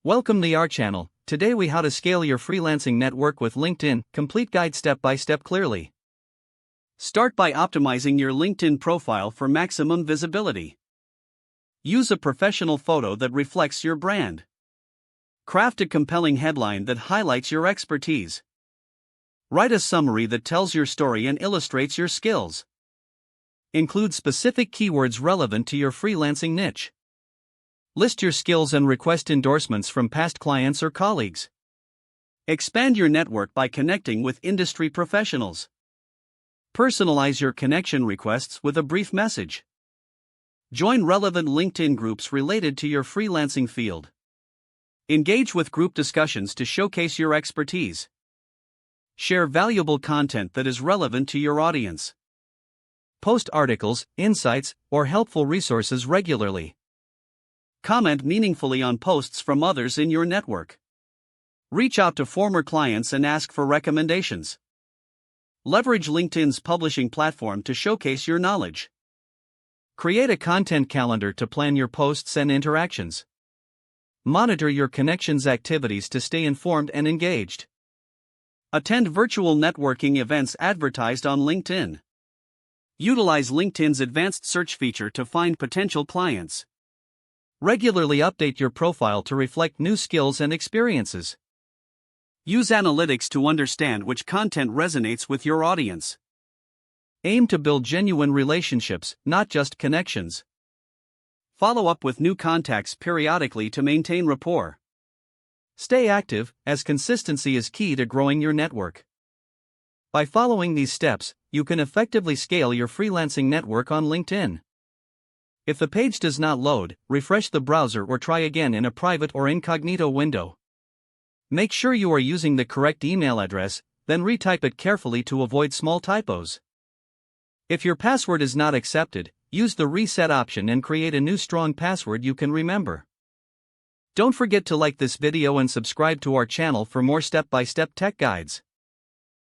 Welcome to our channel. Today we how to scale your freelancing network with LinkedIn, complete guide step by step clearly. Start by optimizing your LinkedIn profile for maximum visibility. Use a professional photo that reflects your brand. Craft a compelling headline that highlights your expertise. Write a summary that tells your story and illustrates your skills. Include specific keywords relevant to your freelancing niche. List your skills and request endorsements from past clients or colleagues. Expand your network by connecting with industry professionals. Personalize your connection requests with a brief message. Join relevant LinkedIn groups related to your freelancing field. Engage with group discussions to showcase your expertise. Share valuable content that is relevant to your audience. Post articles, insights, or helpful resources regularly. Comment meaningfully on posts from others in your network. Reach out to former clients and ask for recommendations. Leverage LinkedIn's publishing platform to showcase your knowledge. Create a content calendar to plan your posts and interactions. Monitor your connections activities to stay informed and engaged. Attend virtual networking events advertised on LinkedIn. Utilize LinkedIn's advanced search feature to find potential clients. Regularly update your profile to reflect new skills and experiences. Use analytics to understand which content resonates with your audience. Aim to build genuine relationships, not just connections. Follow up with new contacts periodically to maintain rapport. Stay active, as consistency is key to growing your network. By following these steps, you can effectively scale your freelancing network on LinkedIn. If the page does not load, refresh the browser or try again in a private or incognito window. Make sure you are using the correct email address, then retype it carefully to avoid small typos. If your password is not accepted, use the reset option and create a new strong password you can remember. Don't forget to like this video and subscribe to our channel for more step-by-step tech guides.